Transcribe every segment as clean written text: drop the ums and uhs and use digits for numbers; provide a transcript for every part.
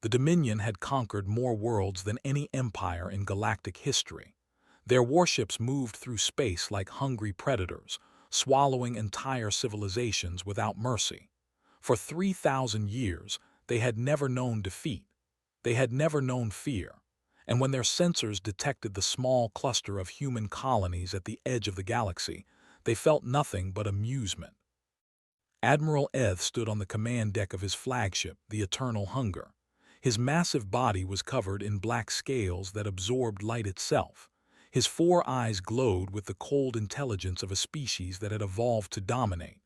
The Dominion had conquered more worlds than any empire in galactic history. Their warships moved through space like hungry predators, swallowing entire civilizations without mercy. For 3,000 years, they had never known defeat. They had never known fear. And when their sensors detected the small cluster of human colonies at the edge of the galaxy, they felt nothing but amusement. Admiral Eth stood on the command deck of his flagship, the Eternal Hunger. His massive body was covered in black scales that absorbed light itself. His 4 eyes glowed with the cold intelligence of a species that had evolved to dominate.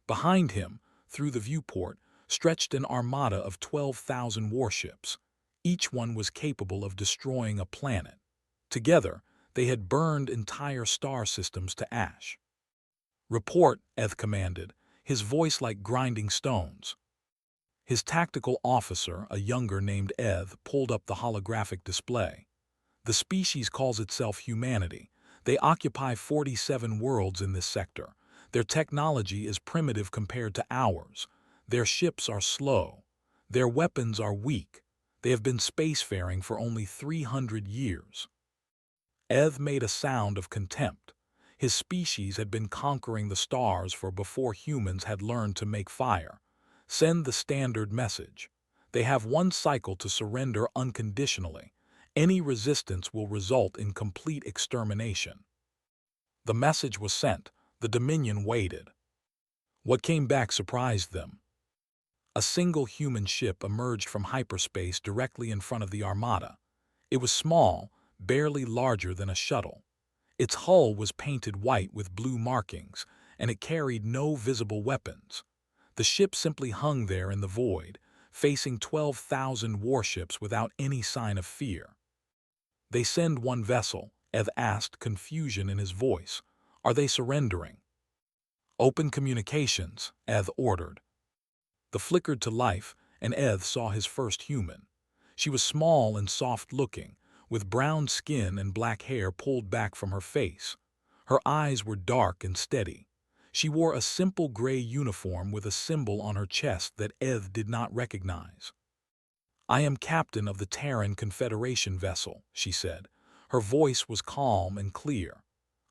Behind him, through the viewport, stretched an armada of 12,000 warships. Each one was capable of destroying a planet. Together, they had burned entire star systems to ash. "Report," Eth commanded, his voice like grinding stones. His tactical officer, a younger named Eth, pulled up the holographic display. "The species calls itself humanity. They occupy 47 worlds in this sector. Their technology is primitive compared to ours. Their ships are slow. Their weapons are weak. They have been spacefaring for only 300 years. Eth made a sound of contempt. His species had been conquering the stars for before humans had learned to make fire. Send the standard message. They have 1 cycle to surrender unconditionally. Any resistance will result in complete extermination." The message was sent. The Dominion waited. What came back surprised them. A single human ship emerged from hyperspace directly in front of the armada. It was small, barely larger than a shuttle. Its hull was painted white with blue markings, and it carried no visible weapons. The ship simply hung there in the void, facing 12,000 warships without any sign of fear. "They send 1 vessel," Eth asked, confusion in his voice. "Are they surrendering?" "Open communications," Eth ordered. The flickered to life, and Eth saw his first human. She was small and soft-looking, with brown skin and black hair pulled back from her face. Her eyes were dark and steady. She wore a simple gray uniform with a symbol on her chest that Eth did not recognize. "I am captain of the Terran Confederation vessel," she said. Her voice was calm and clear.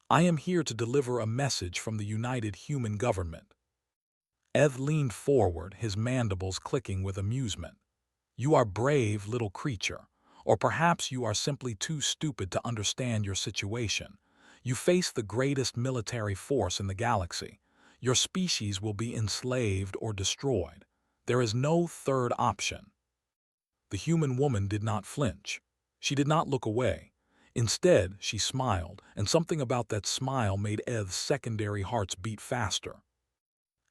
"I am here to deliver a message from the United Human Government." Eth leaned forward, his mandibles clicking with amusement. "You are brave, little creature. Or perhaps you are simply too stupid to understand your situation. You face the greatest military force in the galaxy. Your species will be enslaved or destroyed. There is no third option." The human woman did not flinch. She did not look away. Instead, she smiled, and something about that smile made Eth's secondary hearts beat faster.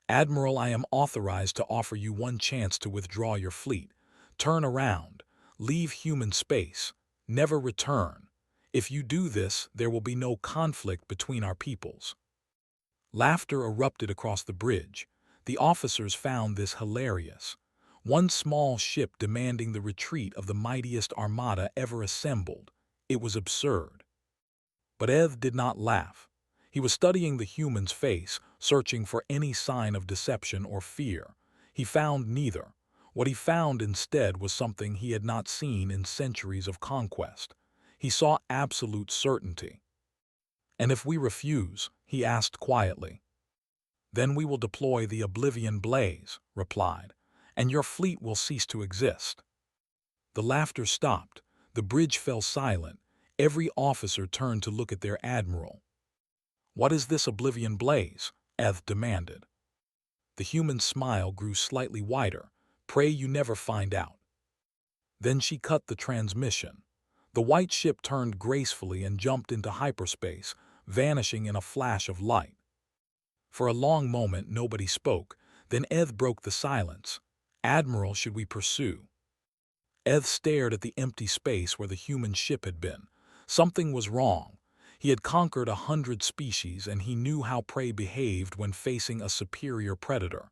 "Admiral, I am authorized to offer you 1 chance to withdraw your fleet. Turn around. Leave human space. Never return. If you do this, there will be no conflict between our peoples." Laughter erupted across the bridge. The officers found this hilarious. 1 small ship demanding the retreat of the mightiest armada ever assembled. It was absurd. But Eth did not laugh. He was studying the human's face, searching for any sign of deception or fear. He found neither. What he found instead was something he had not seen in centuries of conquest. He saw absolute certainty. "And if we refuse?" he asked quietly. "Then we will deploy the Oblivion blaze," replied, "and your fleet will cease to exist." The laughter stopped. The bridge fell silent. Every officer turned to look at their admiral. "What is this Oblivion blaze?" Eth demanded. The human's smile grew slightly wider. "Pray you never find out." Then she cut the transmission. The white ship turned gracefully and jumped into hyperspace, vanishing in a flash of light. For a long moment nobody spoke. Then Eth broke the silence. "Admiral, should we pursue?" Eth stared at the empty space where the human ship had been. Something was wrong. He had conquered 100 species, and he knew how prey behaved when facing a superior predator.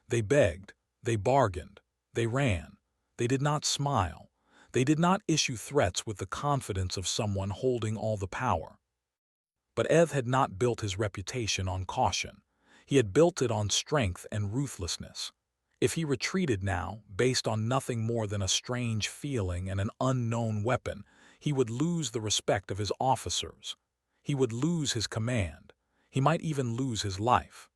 They begged. They bargained. They ran. They did not smile. They did not issue threats with the confidence of someone holding all the power. But Eth had not built his reputation on caution. He had built it on strength and ruthlessness. If he retreated now, based on nothing more than a strange feeling and an unknown weapon, he would lose the respect of his officers. He would lose his command. He might even lose his life.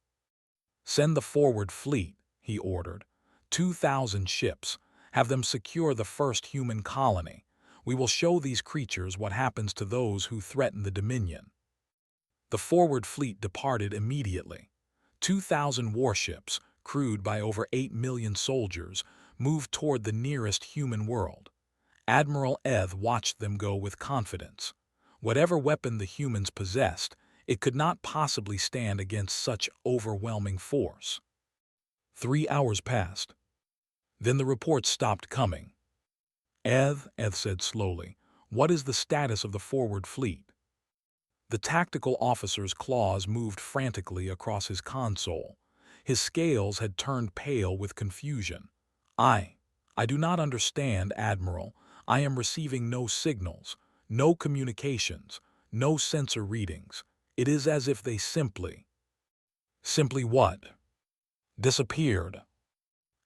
"Send the forward fleet," he ordered. 2,000 ships. Have them secure the first human colony. We will show these creatures what happens to those who threaten the Dominion. The forward fleet departed immediately. 2,000 warships, crewed by over 8 million soldiers, moved toward the nearest human world. Admiral Eth watched them go with confidence. Whatever weapon the humans possessed, it could not possibly stand against such overwhelming force. 3 hours passed. Then the reports stopped coming. Eth said slowly, "What is the status of the forward fleet?" The tactical officer's claws moved frantically across his console. His scales had turned pale with confusion. I do not understand, Admiral. I am receiving no signals, no communications, no sensor readings. It is as if they simply what? Disappeared.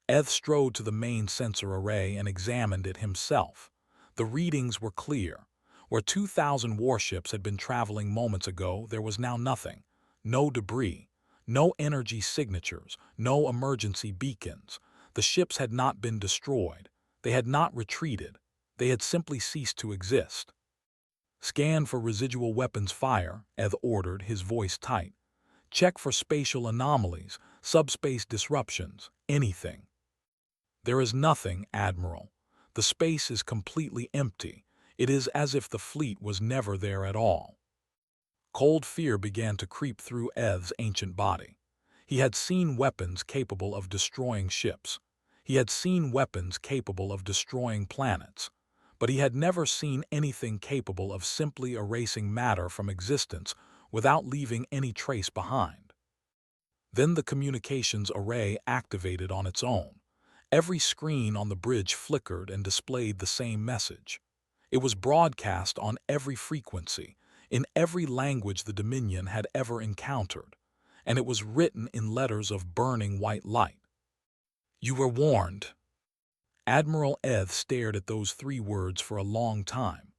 Eth strode to the main sensor array and examined it himself. The readings were clear. Where 2,000 warships had been traveling moments ago, there was now nothing. No debris, no energy signatures, no emergency beacons. The ships had not been destroyed. They had not retreated. They had simply ceased to exist. "Scan for residual weapons fire," Eth ordered, his voice tight. "Check for spatial anomalies, subspace disruptions, anything." "There is nothing, Admiral. The space is completely empty. It is as if the fleet was never there at all." Cold fear began to creep through Eth's ancient body. He had seen weapons capable of destroying ships. He had seen weapons capable of destroying planets. But he had never seen anything capable of simply erasing matter from existence without leaving any trace behind. Then the communications array activated on its own. Every screen on the bridge flickered and displayed the same message. It was broadcast on every frequency, in every language the Dominion had ever encountered, and it was written in letters of burning white light. "You were warned." Admiral Eth stared at those 3 words for a long time.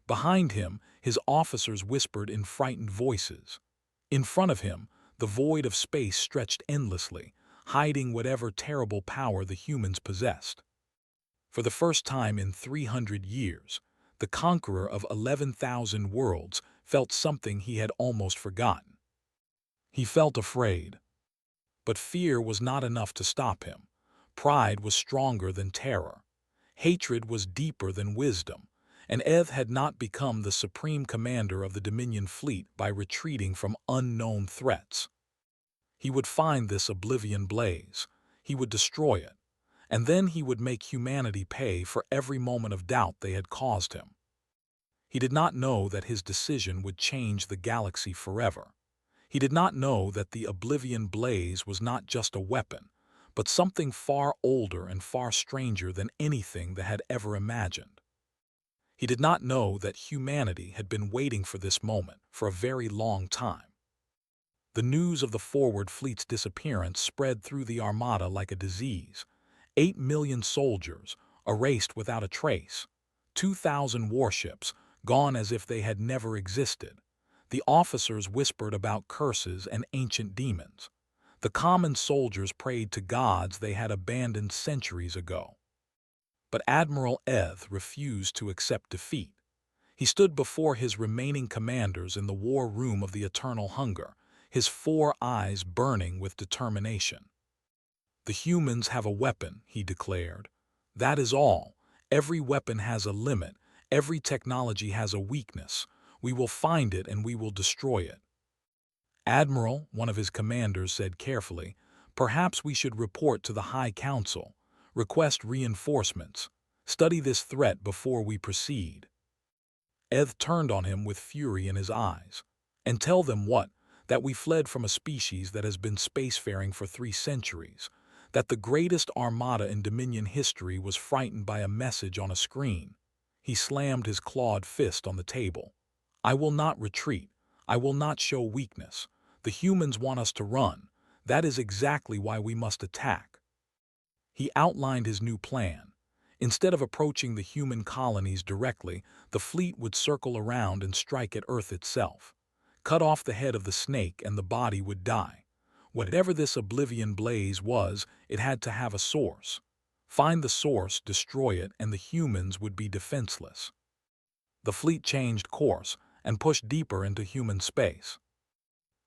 Behind him, his officers whispered in frightened voices. In front of him, the void of space stretched endlessly, hiding whatever terrible power the humans possessed. For the first time in 300 years, the conqueror of 11,000 worlds felt something he had almost forgotten. He felt afraid. But fear was not enough to stop him. Pride was stronger than terror. Hatred was deeper than wisdom, and Eth had not become the supreme commander of the Dominion fleet by retreating from unknown threats. He would find this Oblivion blaze. He would destroy it. And then he would make humanity pay for every moment of doubt they had caused him. He did not know that his decision would change the galaxy forever. He did not know that the Oblivion blaze was not just a weapon, but something far older and far stranger than anything they had ever imagined. He did not know that humanity had been waiting for this moment for a very long time. The news of the forward fleet's disappearance spread through the Armada like a disease. 8 million soldiers, erased without a trace. 2,000 warships, gone as if they had never existed. The officers whispered about curses and ancient demons. The common soldiers prayed to gods they had abandoned centuries ago. But Admiral Eth refused to accept defeat. He stood before his remaining commanders in the war room of the Eternal Hunger, his 4 eyes burning with determination. "The humans have a weapon," he declared. "That is all. Every weapon has a limit. Every technology has a weakness. We will find it and we will destroy it." "Admiral," one of his commanders said carefully, "perhaps we should report to the High Council, request reinforcements, study this threat before we proceed." Eth turned on him with fury in his eyes. "And tell them what? That we fled from a species that has been spacefaring for 3 centuries. That the greatest armada in Dominion history was frightened by a message on a screen." He slammed his clawed fist on the table. "I will not retreat. I will not show weakness. The humans want us to run. That is exactly why we must attack." He outlined his new plan. Instead of approaching the human colonies directly, the fleet would circle around and strike at Earth itself. Cut off the head of the snake and the body would die. Whatever this Oblivion blaze was, it had to have a source. Find the source, destroy it, and the humans would be defenseless. The fleet changed course and pushed deeper into human space.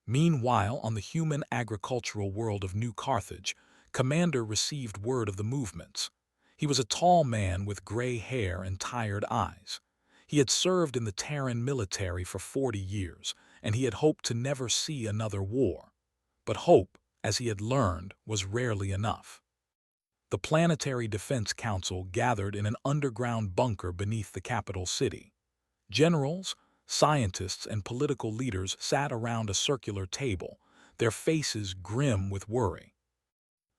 Meanwhile, on the human agricultural world of New Carthage, Commander received word of the movements. He was a tall man with gray hair and tired eyes. He had served in the Terran military for 40 years, and he had hoped to never see another war. But hope, as he had learned, was rarely enough. The Planetary Defense Council gathered in an underground bunker beneath the capital city. Generals, scientists, and political leaders sat around a circular table, their faces grim with worry.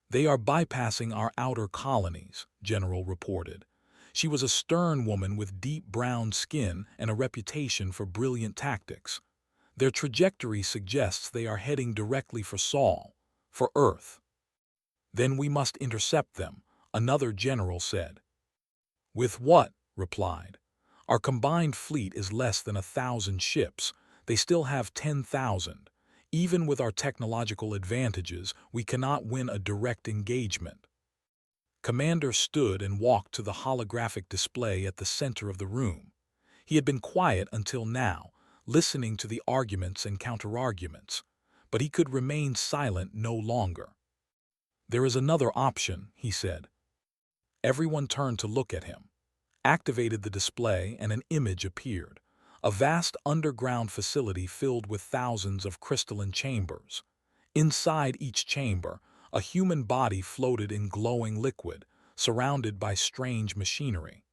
"They are bypassing our outer colonies," General reported. She was a stern woman with deep brown skin and a reputation for brilliant tactics. "Their trajectory suggests they are heading directly for Sol, for Earth." "Then we must intercept them," another general said. "With what?" replied. "Our combined fleet is less than 1,000 ships. They still have 10,000. Even with our technological advantages, we cannot win a direct engagement." Commander stood and walked to the holographic display at the center of the room. He had been quiet until now, listening to the arguments and counterarguments, but he could remain silent no longer. "There is another option," he said. Everyone turned to look at him. Activated the display and an image appeared. A vast underground facility filled with thousands of crystalline chambers. Inside each chamber, a human body floated in glowing liquid, surrounded by strange machinery.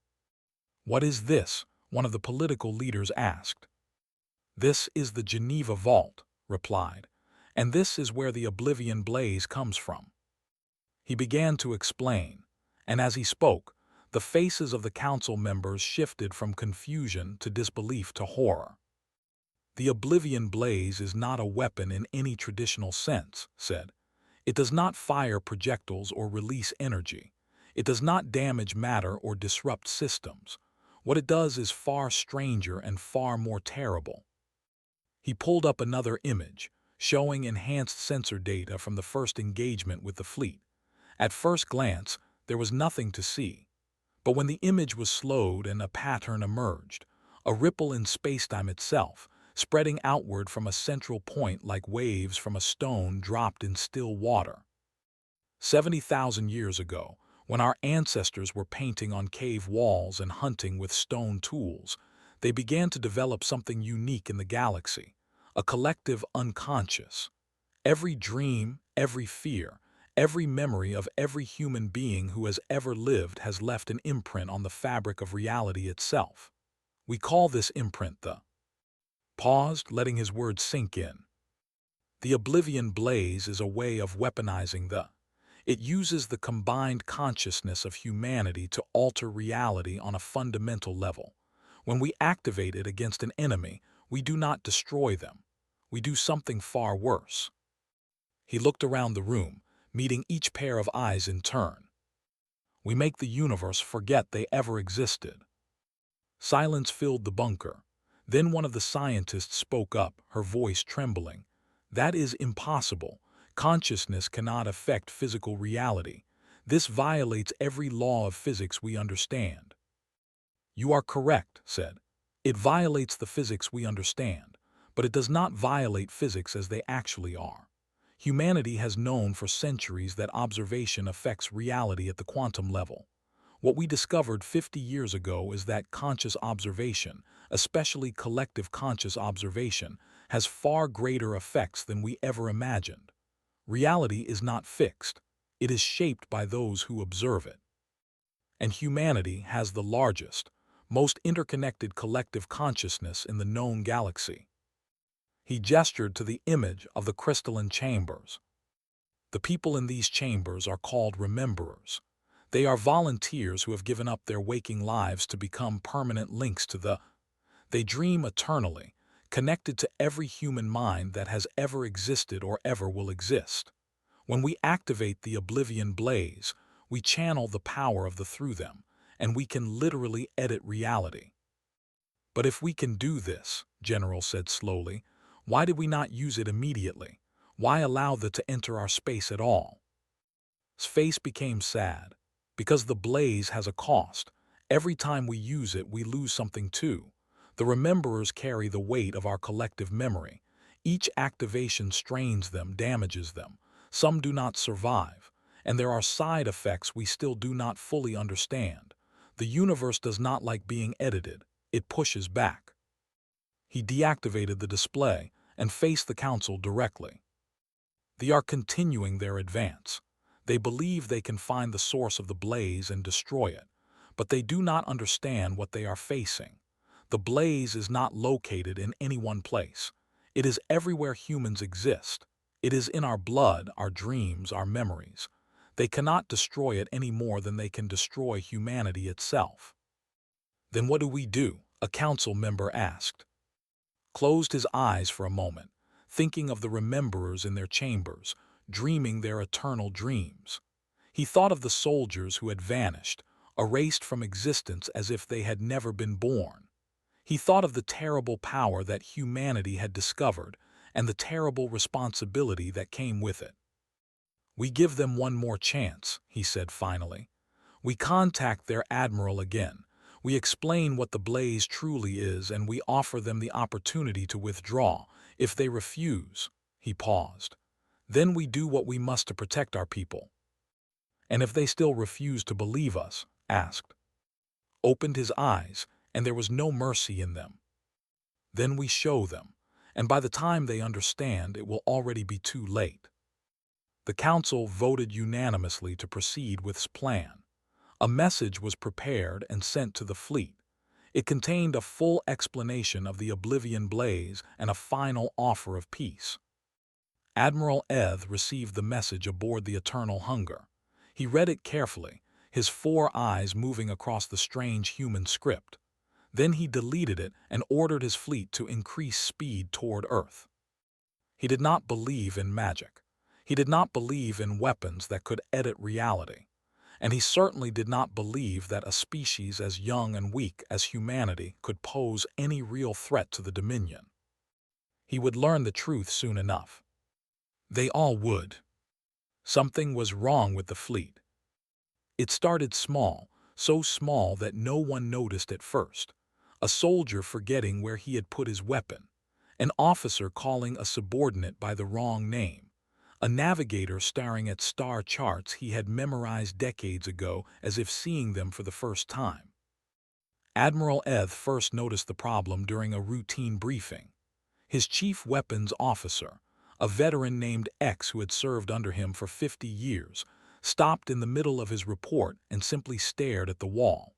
"What is this?" one of the political leaders asked. "This is the Geneva Vault," replied, "and this is where the Oblivion blaze comes from." He began to explain, and as he spoke, the faces of the council members shifted from confusion to disbelief to horror. "The Oblivion blaze is not a weapon in any traditional sense," said. "It does not fire projectiles or release energy. It does not damage matter or disrupt systems. What it does is far stranger and far more terrible." He pulled up another image, showing enhanced sensor data from the first engagement with the fleet. At first glance, there was nothing to see. But when the image was slowed and a pattern emerged, a ripple in spacetime itself, spreading outward from a central point like waves from a stone dropped in still water. 70,000 years ago, when our ancestors were painting on cave walls and hunting with stone tools, they began to develop something unique in the galaxy, a collective unconscious. Every dream, every fear, every memory of every human being who has ever lived has left an imprint on the fabric of reality itself. We call this imprint the... Paused, letting his words sink in. "The Oblivion blaze is a way of weaponizing the... It uses the combined consciousness of humanity to alter reality on a fundamental level. When we activate it against an enemy, we do not destroy them. We do something far worse." He looked around the room, meeting each pair of eyes in turn. "We make the universe forget they ever existed." Silence filled the bunker. Then one of the scientists spoke up, her voice trembling. "That is impossible. Consciousness cannot affect physical reality. This violates every law of physics we understand." "You are correct," said. "It violates the physics we understand, but it does not violate physics as they actually are. Humanity has known for centuries that observation affects reality at the quantum level. What we discovered 50 years ago is that conscious observation, especially collective conscious observation, has far greater effects than we ever imagined. Reality is not fixed. It is shaped by those who observe it. And humanity has the largest, most interconnected collective consciousness in the known galaxy." He gestured to the image of the crystalline chambers. "The people in these chambers are called rememberers. They are volunteers who have given up their waking lives to become permanent links to the... They dream eternally, connected to every human mind that has ever existed or ever will exist. When we activate the Oblivion blaze, We channel the power of the through them, and we can literally edit reality. But if we can do this, General said slowly, why did we not use it immediately? Why allow that to enter our space at all? His face became sad. Because the blaze has a cost. Every time we use it, we lose something too. The rememberers carry the weight of our collective memory. Each activation strains them, damages them. Some do not survive, and there are side effects we still do not fully understand. The universe does not like being edited. It pushes back. He deactivated the display and faced the council directly. They are continuing their advance. They believe they can find the source of the blaze and destroy it, but they do not understand what they are facing. The blaze is not located in any one place. It is everywhere humans exist. It is in our blood, our dreams, our memories. They cannot destroy it any more than they can destroy humanity itself. Then what do we do? A council member asked. Closed his eyes for a moment, thinking of the rememberers in their chambers, dreaming their eternal dreams. He thought of the soldiers who had vanished, erased from existence as if they had never been born. He thought of the terrible power that humanity had discovered and the terrible responsibility that came with it. We give them one more chance, he said finally. We contact their admiral again. We explain what the blaze truly is, and we offer them the opportunity to withdraw. If they refuse, he paused. Then we do what we must to protect our people. And if they still refuse to believe us, asked. Opened his eyes, and there was no mercy in them. Then we show them, and by the time they understand, it will already be too late. The council voted unanimously to proceed with its plan. A message was prepared and sent to the fleet. It contained a full explanation of the Oblivion blaze and a final offer of peace. Admiral Eth received the message aboard the Eternal Hunger. He read it carefully, his 4 eyes moving across the strange human script. Then he deleted it and ordered his fleet to increase speed toward Earth. He did not believe in magic. He did not believe in weapons that could edit reality. And he certainly did not believe that a species as young and weak as humanity could pose any real threat to the Dominion. He would learn the truth soon enough. They all would. Something was wrong with the fleet. It started small, so small that no one noticed at first. A soldier forgetting where he had put his weapon. An officer calling a subordinate by the wrong name. A navigator staring at star charts he had memorized decades ago as if seeing them for the first time. Admiral Eth first noticed the problem during a routine briefing. His chief weapons officer, a veteran named X who had served under him for 50 years, stopped in the middle of his report and simply stared at the wall.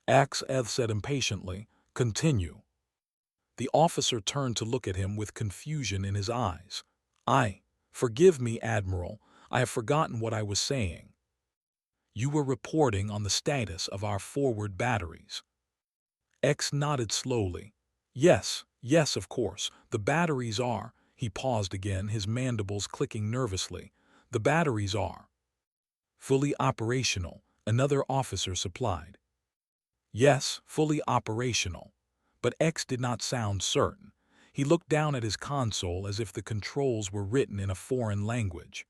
X, Eth said impatiently, "Continue." The officer turned to look at him with confusion in his eyes. Forgive me, Admiral, I have forgotten what I was saying. You were reporting on the status of our forward batteries. X nodded slowly. Yes, of course, the batteries are, he paused again, his mandibles clicking nervously. The batteries are fully operational, another officer supplied. Yes, fully operational. But X did not sound certain. He looked down at his console as if the controls were written in a foreign language.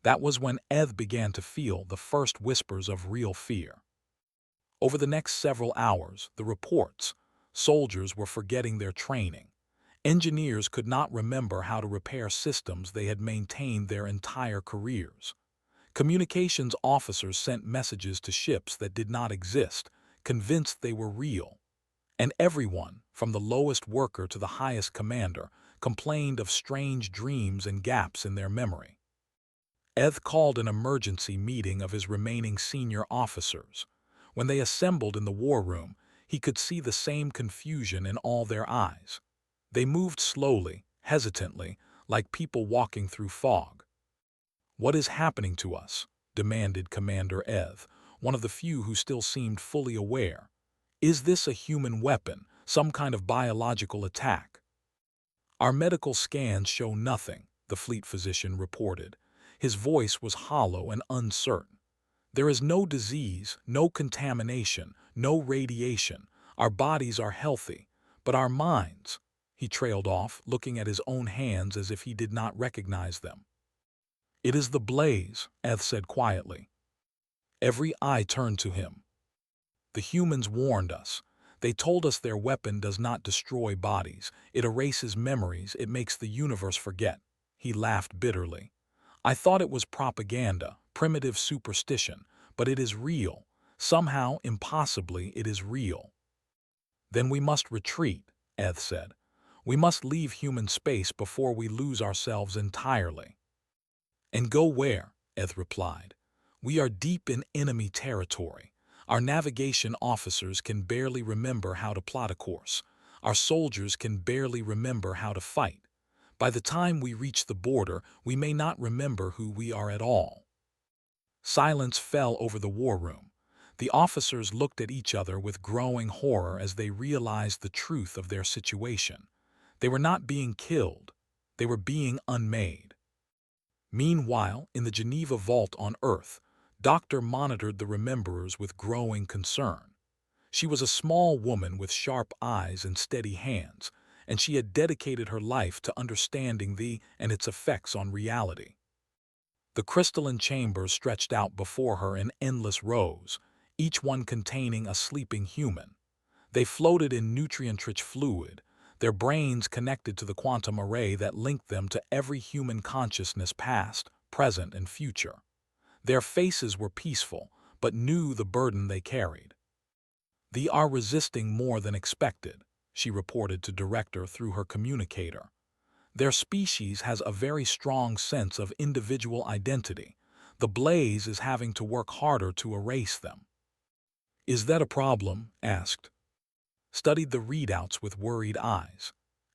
That was when Eth began to feel the first whispers of real fear. Over the next several hours, the reports, soldiers were forgetting their training. Engineers could not remember how to repair systems they had maintained their entire careers. Communications officers sent messages to ships that did not exist, convinced they were real. And everyone, from the lowest worker to the highest commander, complained of strange dreams and gaps in their memory. Eth called an emergency meeting of his remaining senior officers. When they assembled in the war room, he could see the same confusion in all their eyes. They moved slowly, hesitantly, like people walking through fog. "What is happening to us?" demanded Commander Eth, one of the few who still seemed fully aware. "Is this a human weapon, some kind of biological attack?" "Our medical scans show nothing," the fleet physician reported. His voice was hollow and uncertain. There is no disease, no contamination, no radiation. Our bodies are healthy, but our minds—" He trailed off, looking at his own hands as if he did not recognize them. "It is the blaze," Eth said quietly. Every eye turned to him. "The humans warned us. They told us their weapon does not destroy bodies. It erases memories. It makes the universe forget." He laughed bitterly. "I thought it was propaganda, primitive superstition, but it is real. Somehow, impossibly, it is real." "Then we must retreat," Eth said. "We must leave human space before we lose ourselves entirely." "And go where?" Eth replied. "We are deep in enemy territory. Our navigation officers can barely remember how to plot a course. Our soldiers can barely remember how to fight. By the time we reach the border, we may not remember who we are at all." Silence fell over the war room. The officers looked at each other with growing horror as they realized the truth of their situation. They were not being killed. They were being unmade. Meanwhile, in the Geneva vault on Earth, Doctor monitored the rememberers with growing concern. She was a small woman with sharp eyes and steady hands, and she had dedicated her life to understanding the and its effects on reality. The crystalline chambers stretched out before her in endless rows, each one containing a sleeping human. They floated in nutrient-rich fluid, their brains connected to the quantum array that linked them to every human consciousness past, present, and future. Their faces were peaceful, but knew the burden they carried. "They are resisting more than expected," she reported to Director through her communicator. "Their species has a very strong sense of individual identity. The blaze is having to work harder to erase them." "Is that a problem?" asked. Studied the readouts with worried eyes.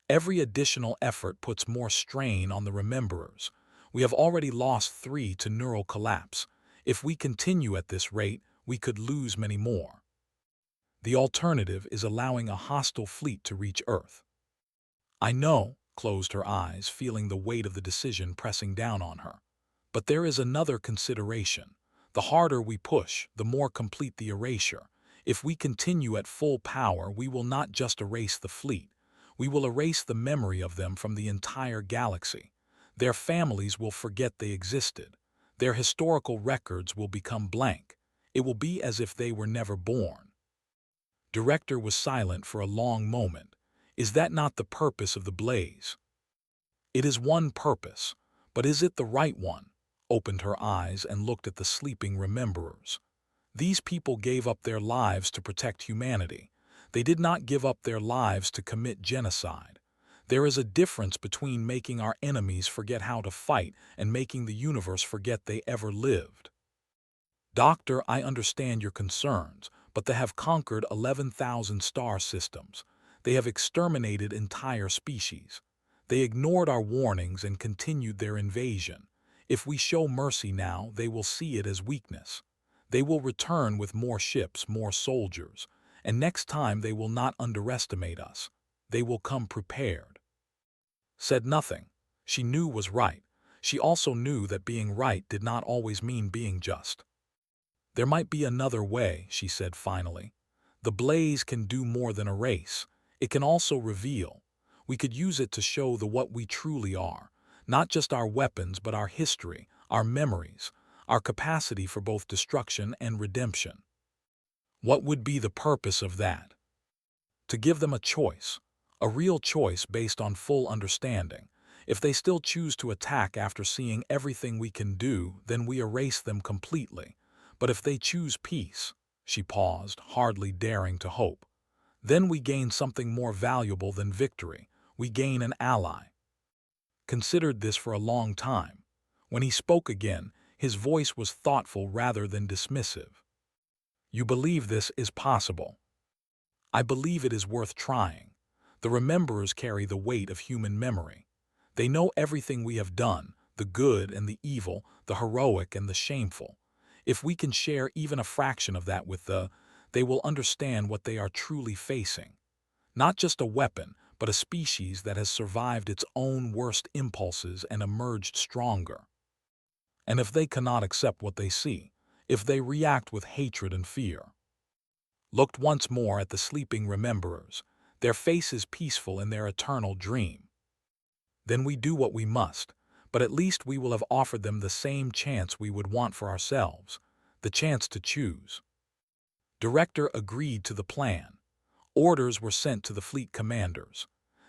"Every additional effort puts more strain on the rememberers. We have already lost 3 to neural collapse. If we continue at this rate, we could lose many more. The alternative is allowing a hostile fleet to reach Earth." "I know," closed her eyes, feeling the weight of the decision pressing down on her. "But there is another consideration. The harder we push, the more complete the erasure. If we continue at full power, we will not just erase the fleet. We will erase the memory of them from the entire galaxy. Their families will forget they existed. Their historical records will become blank. It will be as if they were never born." Director was silent for a long moment. "Is that not the purpose of the blaze?" "It is one purpose, but is it the right one?" Opened her eyes and looked at the sleeping rememberers. "These people gave up their lives to protect humanity. They did not give up their lives to commit genocide. There is a difference between making our enemies forget how to fight and making the universe forget they ever lived." "Doctor, I understand your concerns, but they have conquered 11,000 star systems. They have exterminated entire species. They ignored our warnings and continued their invasion. If we show mercy now, they will see it as weakness. They will return with more ships, more soldiers, and next time they will not underestimate us. They will come prepared." Said nothing. She knew was right. She also knew that being right did not always mean being just. "There might be another way," she said finally. "The blaze can do more than erase. It can also reveal. We could use it to show what we truly are, not just our weapons but our history, our memories, our capacity for both destruction and redemption." "What would be the purpose of that?" "To give them a choice, a real choice based on full understanding. If they still choose to attack after seeing everything we can do, then we erase them completely. But if they choose peace," she paused, hardly daring to hope, "then we gain something more valuable than victory. We gain an ally." Considered this for a long time. When he spoke again, his voice was thoughtful rather than dismissive. "You believe this is possible?" "I believe it is worth trying. The rememberers carry the weight of human memory. They know everything we have done, the good and the evil, the heroic and the shameful. If we can share even a fraction of that with they will understand what they are truly facing. Not just a weapon, but a species that has survived its own worst impulses and emerged stronger. And if they cannot accept what they see, if they react with hatred and fear. Looked once more at the sleeping rememberers, their faces peaceful in their eternal dream. Then we do what we must, but at least we will have offered them the same chance we would want for ourselves, the chance to choose. Director agreed to the plan. Orders were sent to the fleet commanders.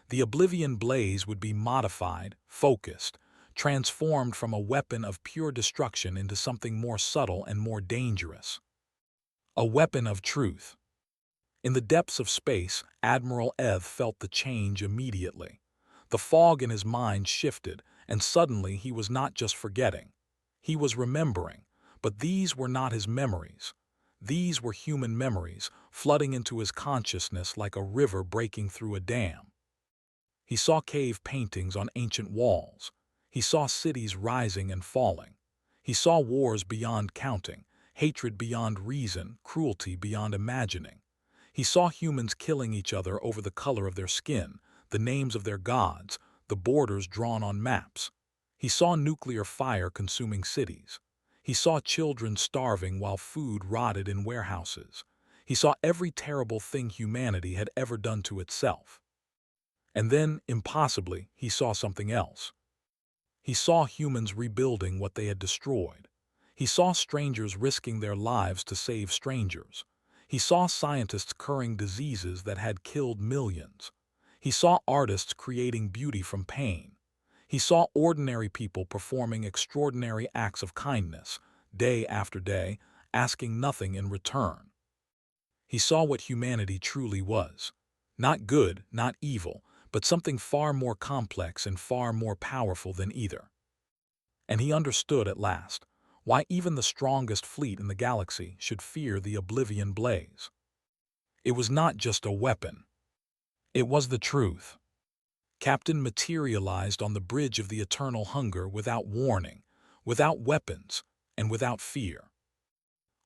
The Oblivion blaze would be modified, focused, transformed from a weapon of pure destruction into something more subtle and more dangerous. A weapon of truth. In the depths of space, Admiral Eth felt the change immediately. The fog in his mind shifted, and suddenly he was not just forgetting. He was remembering, but these were not his memories. These were human memories, flooding into his consciousness like a river breaking through a dam. He saw cave paintings on ancient walls. He saw cities rising and falling. He saw wars beyond counting, hatred beyond reason, cruelty beyond imagining. He saw humans killing each other over the color of their skin, the names of their gods, the borders drawn on maps. He saw nuclear fire consuming cities. He saw children starving while food rotted in warehouses. He saw every terrible thing humanity had ever done to itself. And then, impossibly, he saw something else. He saw humans rebuilding what they had destroyed. He saw strangers risking their lives to save strangers. He saw scientists curing diseases that had killed millions. He saw artists creating beauty from pain. He saw ordinary people performing extraordinary acts of kindness, day after day, asking nothing in return. He saw what humanity truly was. Not good, not evil, but something far more complex and far more powerful than either. And he understood at last why even the strongest fleet in the galaxy should fear the Oblivion blaze. It was not just a weapon. It was the truth. Captain materialized on the bridge of the eternal hunger without warning, without weapons, and without fear.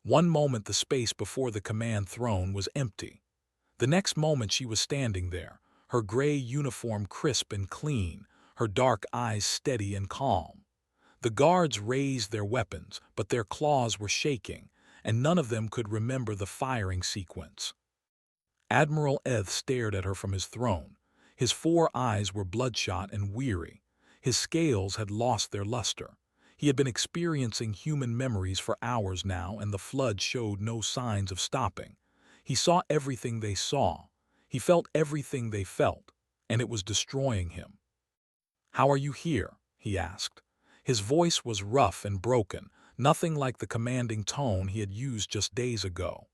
One moment the space before the command throne was empty. The next moment she was standing there, her gray uniform crisp and clean, her dark eyes steady and calm. The guards raised their weapons, but their claws were shaking, and none of them could remember the firing sequence. Admiral Eth stared at her from his throne. His 4 eyes were bloodshot and weary. His scales had lost their luster. He had been experiencing human memories for hours now, and the flood showed no signs of stopping. He saw everything they saw. He felt everything they felt, and it was destroying him. "How are you here?" he asked. His voice was rough and broken, nothing like the commanding tone he had used just days ago.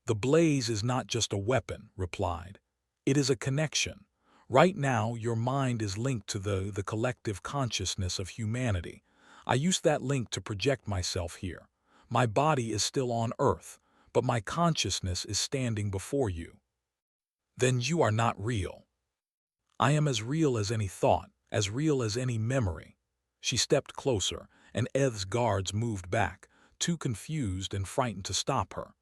"The blaze is not just a weapon," replied. "It is a connection. Right now, your mind is linked to the collective consciousness of humanity. I use that link to project myself here. My body is still on Earth, but my consciousness is standing before you. Then you are not real. I am as real as any thought, as real as any memory." She stepped closer, and Eth's guards moved back, too confused and frightened to stop her.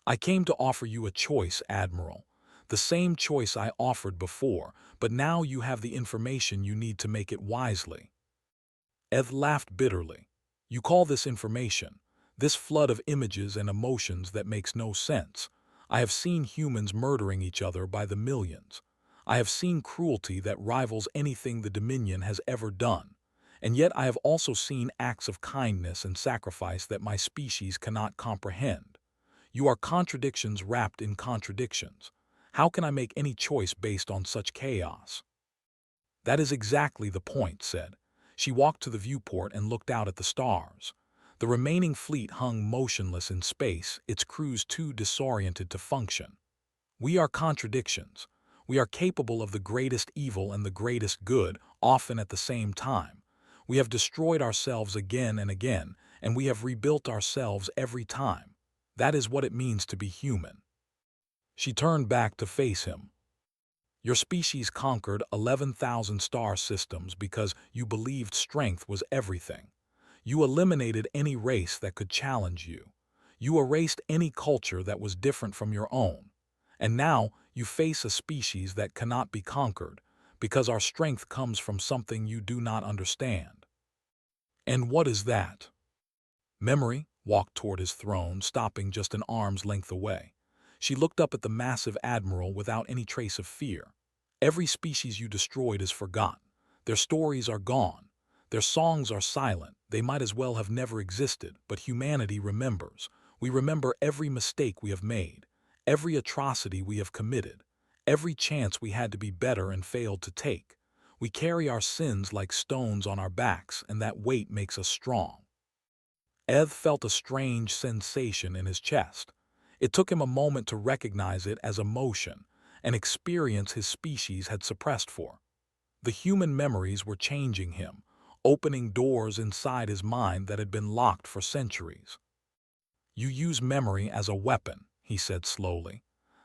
"I came to offer you a choice, Admiral. The same choice I offered before, but now you have the information you need to make it wisely." Eth laughed bitterly. "You call this information? This flood of images and emotions that makes no sense. I have seen humans murdering each other by the millions. I have seen cruelty that rivals anything the Dominion has ever done. And yet I have also seen acts of kindness and sacrifice that my species cannot comprehend. You are contradictions wrapped in contradictions. How can I make any choice based on such chaos?" "That is exactly the point," said. She walked to the viewport and looked out at the stars. The remaining fleet hung motionless in space, its crews too disoriented to function. "We are contradictions. We are capable of the greatest evil and the greatest good, often at the same time. We have destroyed ourselves again and again, and we have rebuilt ourselves every time. That is what it means to be human." She turned back to face him. "Your species conquered 11,000 star systems because you believed strength was everything. You eliminated any race that could challenge you. You erased any culture that was different from your own. And now you face a species that cannot be conquered, because our strength comes from something you do not understand." "And what is that?" "Memory, walked toward his throne, stopping just an arm's length away. She looked up at the massive admiral without any trace of fear. Every species you destroyed is forgotten. Their stories are gone. Their songs are silent. They might as well have never existed, but humanity remembers. We remember every mistake we have made, every atrocity we have committed, every chance we had to be better and failed to take. We carry our sins like stones on our backs, and that weight makes us strong. Eth felt a strange sensation in his chest. It took him a moment to recognize it as emotion, an experience his species had suppressed for. The human memories were changing him, opening doors inside his mind that had been locked for centuries. "You use memory as a weapon," he said slowly.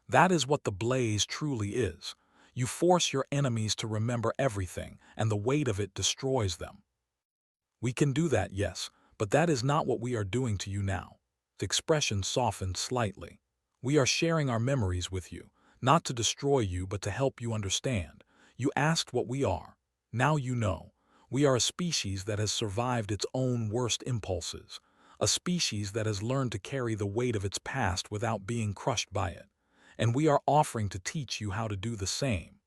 "That is what the blaze truly is. You force your enemies to remember everything, and the weight of it destroys them. We can do that, yes, but that is not what we are doing to you now." The expression softened slightly. "We are sharing our memories with you, not to destroy you but to help you understand. You asked what we are. Now you know. We are a species that has survived its own worst impulses, a species that has learned to carry the weight of its past without being crushed by it. And we are offering to teach you how to do the same."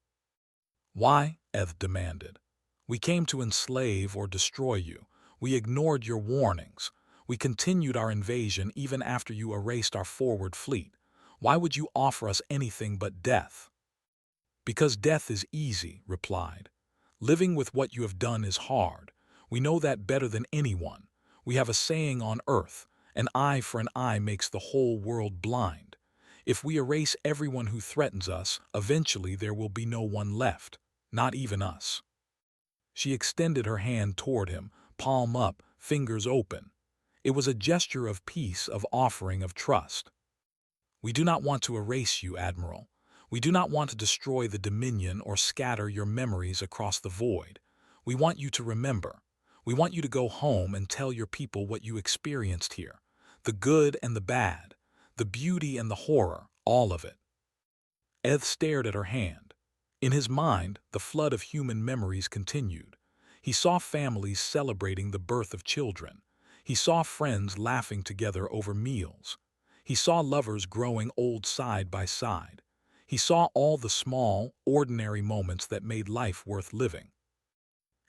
"Why?" Eth demanded. "We came to enslave or destroy you. We ignored your warnings. We continued our invasion even after you erased our forward fleet. Why would you offer us anything but death?" "Because death is easy," replied. "Living with what you have done is hard. We know that better than anyone. We have a saying on Earth, an eye for an eye makes the whole world blind. If we erase everyone who threatens us, eventually there will be no one left, not even us." She extended her hand toward him, palm up, fingers open. It was a gesture of peace, of offering, of trust. "We do not want to erase you, Admiral. We do not want to destroy the Dominion or scatter your memories across the void. We want you to remember. We want you to go home and tell your people what you experienced here. The good and the bad, the beauty and the horror, all of it." Eth stared at her hand. In his mind, the flood of human memories continued. He saw families celebrating the birth of children. He saw friends laughing together over meals. He saw lovers growing old side by side. He saw all the small, ordinary moments that made life worth living.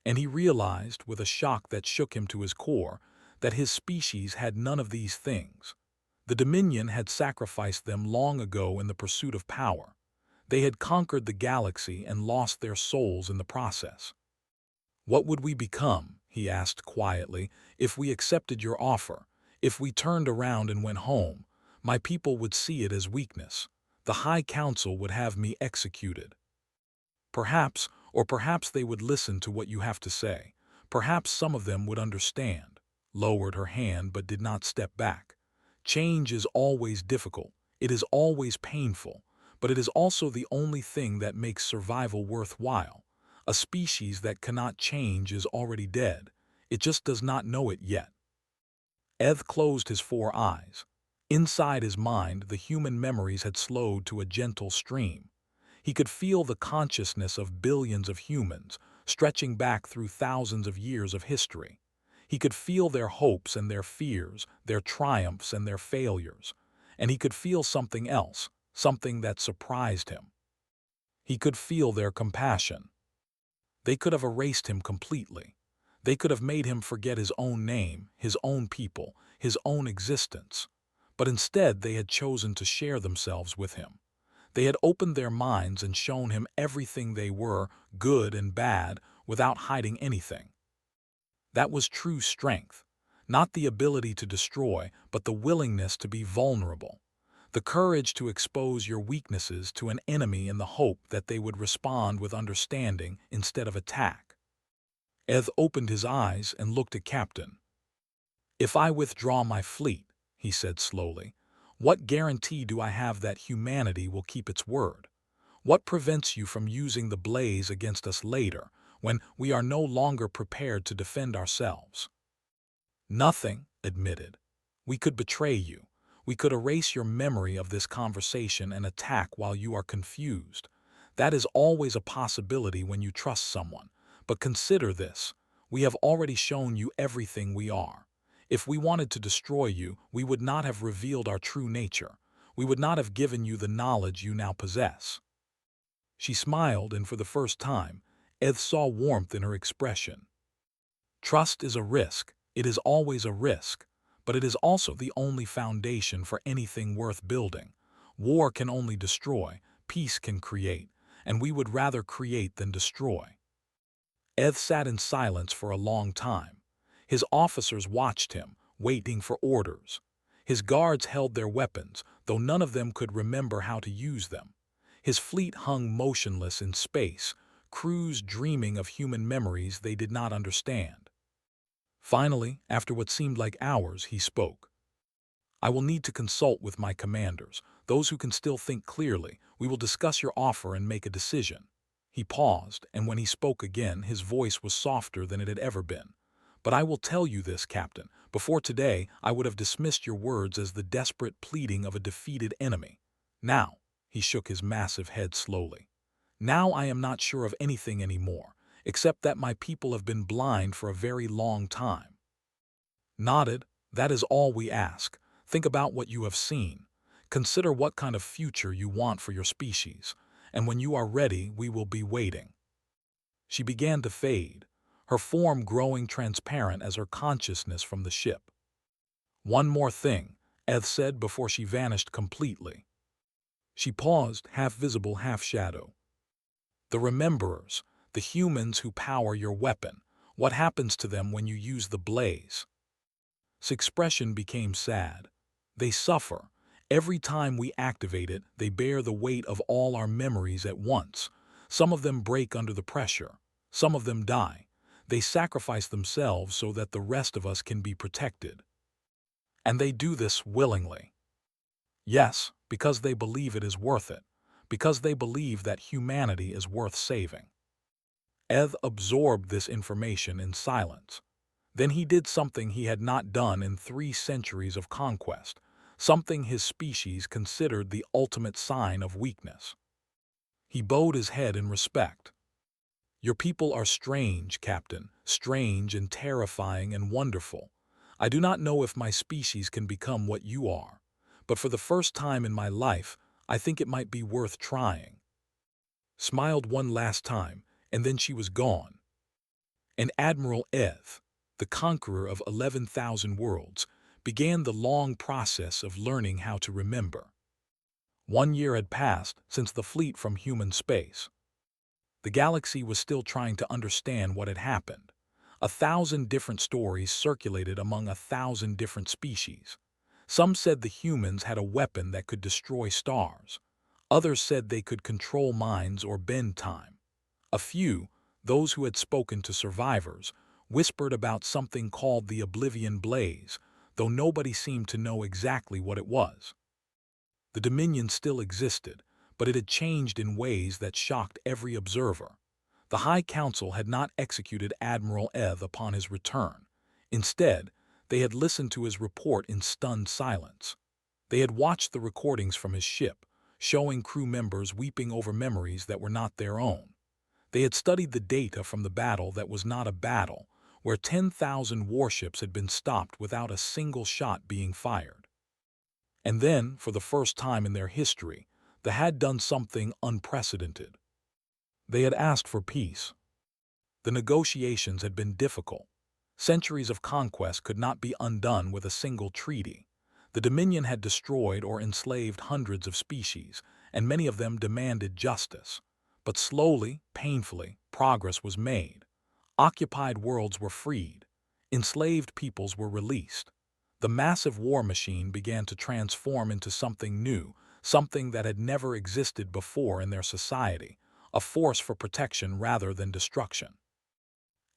And he realized, with a shock that shook him to his core, that his species had none of these things. The Dominion had sacrificed them long ago in the pursuit of power. They had conquered the galaxy and lost their souls in the process. "What would we become," he asked quietly, "if we accepted your offer? If we turned around and went home? My people would see it as weakness. The High Council would have me executed." "Perhaps, or perhaps they would listen to what you have to say. Perhaps some of them would understand." Lowered her hand but did not step back. "Change is always difficult. It is always painful. But it is also the only thing that makes survival worthwhile. A species that cannot change is already dead. It just does not know it yet." Eth closed his four eyes. Inside his mind, the human memories had slowed to a gentle stream. He could feel the consciousness of billions of humans, stretching back through thousands of years of history. He could feel their hopes and their fears, their triumphs and their failures. And he could feel something else, something that surprised him. He could feel their compassion. They could have erased him completely. They could have made him forget his own name, his own people, his own existence. But instead they had chosen to share themselves with him. They had opened their minds and shown him everything they were, good and bad, without hiding anything. That was true strength. Not the ability to destroy, but the willingness to be vulnerable. The courage to expose your weaknesses to an enemy in the hope that they would respond with understanding instead of attack. Eth opened his eyes and looked at Captain. "If I withdraw my fleet," he said slowly, "what guarantee do I have that humanity will keep its word? What prevents you from using the blaze against us later, when we are no longer prepared to defend ourselves?" "Nothing," admitted. "We could betray you. We could erase your memory of this conversation and attack while you are confused. That is always a possibility when you trust someone. But consider this. We have already shown you everything we are. If we wanted to destroy you, we would not have revealed our true nature. We would not have given you the knowledge you now possess." She smiled, and for the first time, Eth saw warmth in her expression. Trust is a risk. It is always a risk, but it is also the only foundation for anything worth building. War can only destroy, peace can create, and we would rather create than destroy. Eth sat in silence for a long time. His officers watched him, waiting for orders. His guards held their weapons, though none of them could remember how to use them. His fleet hung motionless in space, crews dreaming of human memories they did not understand. Finally, after what seemed like hours, he spoke. "I will need to consult with my commanders, those who can still think clearly. We will discuss your offer and make a decision." He paused, and when he spoke again, his voice was softer than it had ever been. "But I will tell you this, Captain. Before today, I would have dismissed your words as the desperate pleading of a defeated enemy. Now," he shook his massive head slowly, "now I am not sure of anything anymore, except that my people have been blind for a very long time." Nodded. "That is all we ask. Think about what you have seen. Consider what kind of future you want for your species, and when you are ready, we will be waiting." She began to fade, her form growing transparent as her consciousness from the ship. "One more thing," Eth said before she vanished completely. She paused, half visible, half shadow. "The Rememberers, the humans who power your weapon, what happens to them when you use the blaze?" His expression became sad. "They suffer. Every time we activate it, they bear the weight of all our memories at once. Some of them break under the pressure. Some of them die. They sacrifice themselves so that the rest of us can be protected. And they do this willingly. Yes, because they believe it is worth it. Because they believe that humanity is worth saving." Eth absorbed this information in silence. Then he did something he had not done in 3 centuries of conquest, something his species considered the ultimate sign of weakness. He bowed his head in respect. "Your people are strange, Captain, strange and terrifying and wonderful. I do not know if my species can become what you are, but for the first time in my life, I think it might be worth trying." Smiled one last time, and then she was gone. And Admiral Eth, the conqueror of 11,000 worlds, began the long process of learning how to remember. 1 year had passed since the fleet from human space. The galaxy was still trying to understand what had happened. 1,000 different stories circulated among 1,000 different species. Some said the humans had a weapon that could destroy stars. Others said they could control minds or bend time. A few, those who had spoken to survivors, whispered about something called the Oblivion blaze, though nobody seemed to know exactly what it was. The Dominion still existed, but it had changed in ways that shocked every observer. The High Council had not executed Admiral Eth upon his return. Instead, they had listened to his report in stunned silence. They had watched the recordings from his ship, showing crew members weeping over memories that were not their own. They had studied the data from the battle that was not a battle, where 10,000 warships had been stopped without a single shot being fired. And then, for the first time in their history, they had done something unprecedented. They had asked for peace. The negotiations had been difficult. Centuries of conquest could not be undone with a single treaty. The Dominion had destroyed or enslaved hundreds of species, and many of them demanded justice. But slowly, painfully, progress was made. Occupied worlds were freed. Enslaved peoples were released. The massive war machine began to transform into something new, something that had never existed before in their society, a force for protection rather than destruction.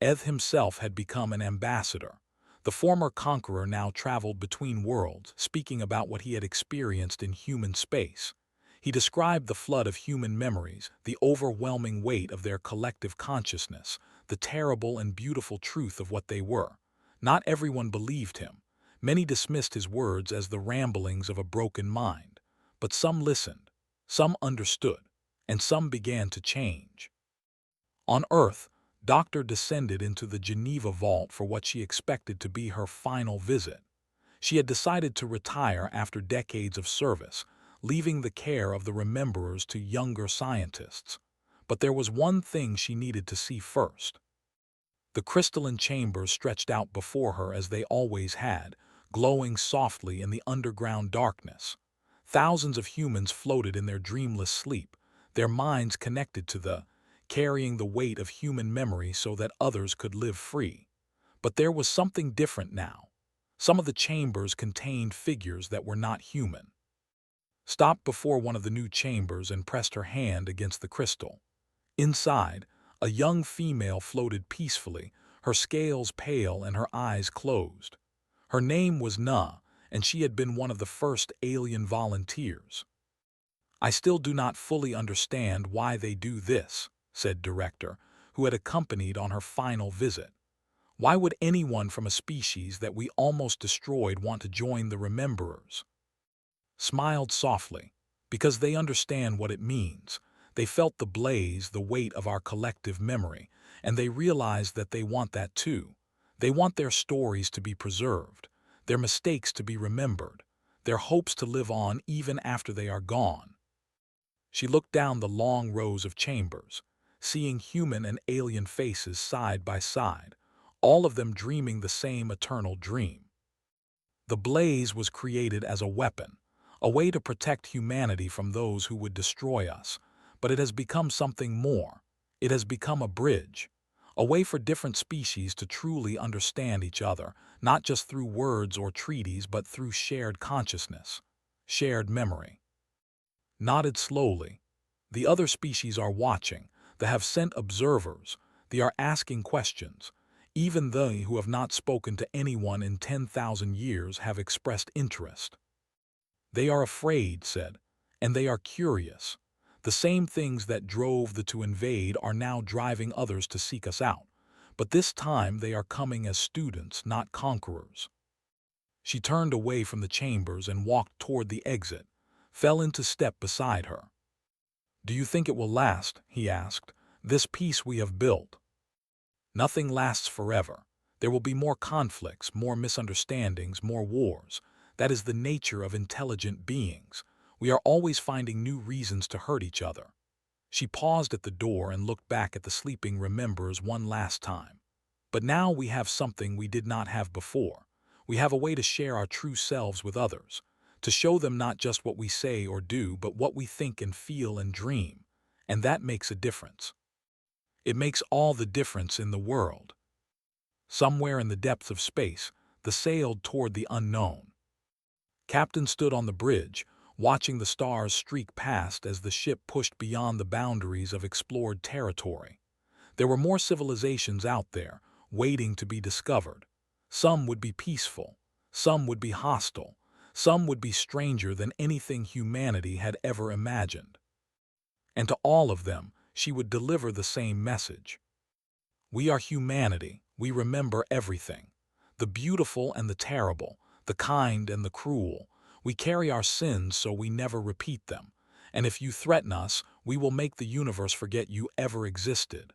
Eth himself had become an ambassador. The former conqueror now traveled between worlds, speaking about what he had experienced in human space. He described the flood of human memories, the overwhelming weight of their collective consciousness, the terrible and beautiful truth of what they were. Not everyone believed him. Many dismissed his words as the ramblings of a broken mind. But some listened, some understood, and some began to change. On Earth, Doctor descended into the Geneva vault for what she expected to be her final visit. She had decided to retire after decades of service, leaving the care of the rememberers to younger scientists. But there was one thing she needed to see first. The crystalline chambers stretched out before her as they always had, glowing softly in the underground darkness. Thousands of humans floated in their dreamless sleep, their minds connected to carrying the weight of human memory so that others could live free. But there was something different now. Some of the chambers contained figures that were not human. Stopped before one of the new chambers and pressed her hand against the crystal. Inside, a young female floated peacefully, her scales pale and her eyes closed. Her name was Na, and she had been one of the first alien volunteers. "I still do not fully understand why they do this," said Director, who had accompanied on her final visit. "Why would anyone from a species that we almost destroyed want to join the Rememberers?" Smiled softly, "Because they understand what it means. They felt the blaze, the weight of our collective memory, and they realize that they want that too. They want their stories to be preserved, their mistakes to be remembered, their hopes to live on even after they are gone." She looked down the long rows of chambers, seeing human and alien faces side by side, all of them dreaming the same eternal dream. The blaze was created as a weapon, a way to protect humanity from those who would destroy us, but it has become something more. It has become a bridge, a way for different species to truly understand each other, not just through words or treaties, but through shared consciousness, shared memory. Nodded slowly. "The other species are watching. They have sent observers. They are asking questions. Even they who have not spoken to anyone in 10,000 years have expressed interest. They are afraid," said, "and they are curious. The same things that drove the to invade are now driving others to seek us out. But this time they are coming as students, not conquerors." She turned away from the chambers and walked toward the exit, fell into step beside her. "Do you think it will last?" he asked. "This peace we have built?" "Nothing lasts forever. There will be more conflicts, more misunderstandings, more wars. That is the nature of intelligent beings. We are always finding new reasons to hurt each other." She paused at the door and looked back at the sleeping rememberers one last time. "But now we have something we did not have before. We have a way to share our true selves with others, to show them not just what we say or do, but what we think and feel and dream. And that makes a difference. It makes all the difference in the world." Somewhere in the depths of space, they sailed toward the unknown. Captain stood on the bridge, watching the stars streak past as the ship pushed beyond the boundaries of explored territory. There were more civilizations out there, waiting to be discovered. Some would be peaceful, some would be hostile, some would be stranger than anything humanity had ever imagined. And to all of them, she would deliver the same message. "We are humanity. We remember everything. The beautiful and the terrible, the kind and the cruel. We carry our sins so we never repeat them. And if you threaten us, we will make the universe forget you ever existed."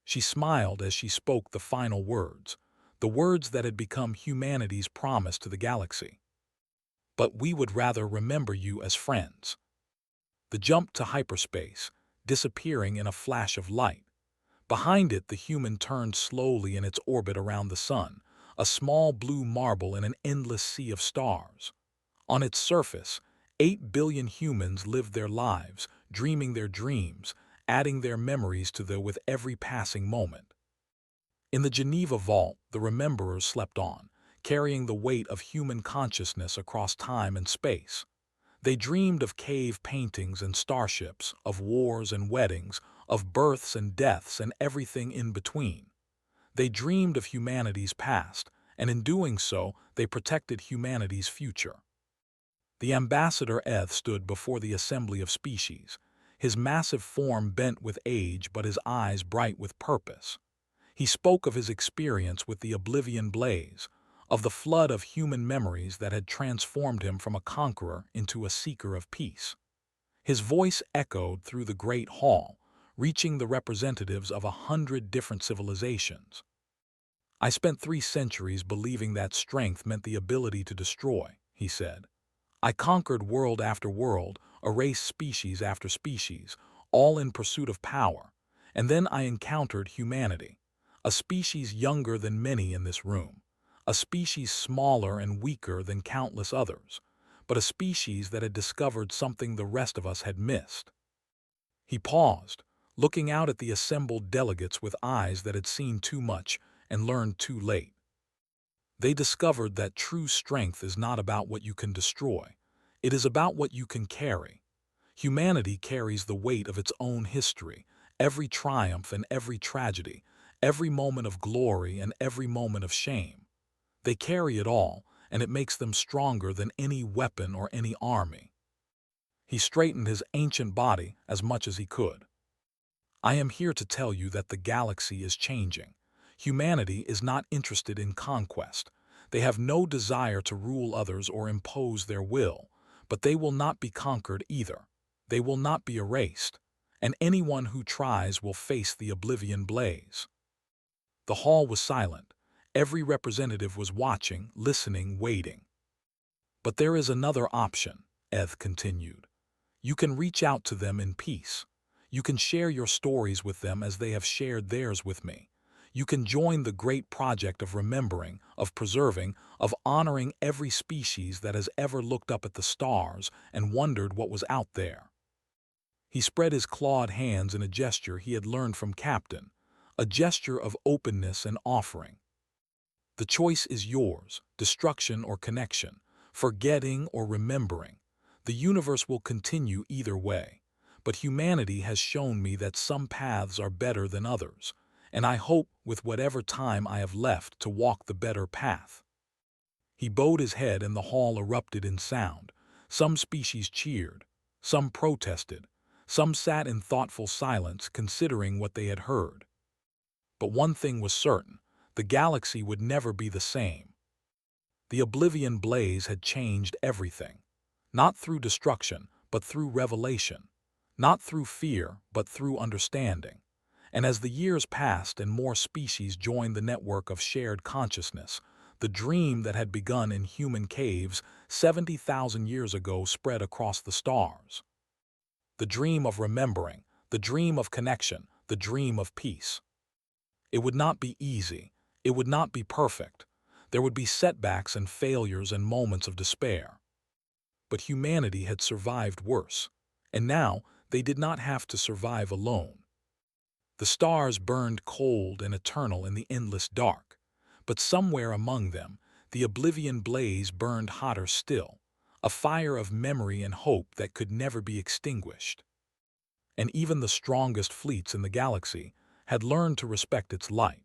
She smiled as she spoke the final words, the words that had become humanity's promise to the galaxy. "But we would rather remember you as friends." The jump to hyperspace, disappearing in a flash of light. Behind it, the human turned slowly in its orbit around the sun, a small blue marble in an endless sea of stars. On its surface, 8 billion humans lived their lives, dreaming their dreams, adding their memories to them with every passing moment. In the Geneva vault, the rememberers slept on, carrying the weight of human consciousness across time and space. They dreamed of cave paintings and starships, of wars and weddings, of births and deaths and everything in between. They dreamed of humanity's past, and in doing so, they protected humanity's future. The ambassador Eth stood before the assembly of species, his massive form bent with age but his eyes bright with purpose. He spoke of his experience with the Oblivion blaze, of the flood of human memories that had transformed him from a conqueror into a seeker of peace. His voice echoed through the great hall, reaching the representatives of 100 different civilizations. I spent 3 centuries believing that strength meant the ability to destroy, he said. I conquered world after world, erased species after species, all in pursuit of power, and then I encountered humanity, a species younger than many in this room, a species smaller and weaker than countless others, but a species that had discovered something the rest of us had missed. He paused, looking out at the assembled delegates with eyes that had seen too much and learned too late. They discovered that true strength is not about what you can destroy. It is about what you can carry. Humanity carries the weight of its own history, every triumph and every tragedy, every moment of glory and every moment of shame. They carry it all, and it makes them stronger than any weapon or any army. He straightened his ancient body as much as he could. I am here to tell you that the galaxy is changing. Humanity is not interested in conquest. They have no desire to rule others or impose their will, but they will not be conquered either. They will not be erased, and anyone who tries will face the Oblivion blaze. The hall was silent. Every representative was watching, listening, waiting. But there is another option, Eth continued. You can reach out to them in peace. You can share your stories with them as they have shared theirs with me. You can join the great project of remembering, of preserving, of honoring every species that has ever looked up at the stars and wondered what was out there. He spread his clawed hands in a gesture he had learned from Captain, a gesture of openness and offering. The choice is yours, destruction or connection, forgetting or remembering. The universe will continue either way, but humanity has shown me that some paths are better than others, and I hope, with whatever time I have left, to walk the better path. He bowed his head and the hall erupted in sound. Some species cheered, some protested, some sat in thoughtful silence considering what they had heard. But one thing was certain, the galaxy would never be the same. The Oblivion blaze had changed everything, not through destruction, but through revelation, not through fear, but through understanding. And as the years passed and more species joined the network of shared consciousness, the dream that had begun in human caves 70,000 years ago spread across the stars. The dream of remembering, the dream of connection, the dream of peace. It would not be easy. It would not be perfect. There would be setbacks and failures and moments of despair. But humanity had survived worse, and now they did not have to survive alone. The stars burned cold and eternal in the endless dark, but somewhere among them, the Oblivion blaze burned hotter still, a fire of memory and hope that could never be extinguished. And even the strongest fleets in the galaxy had learned to respect its light.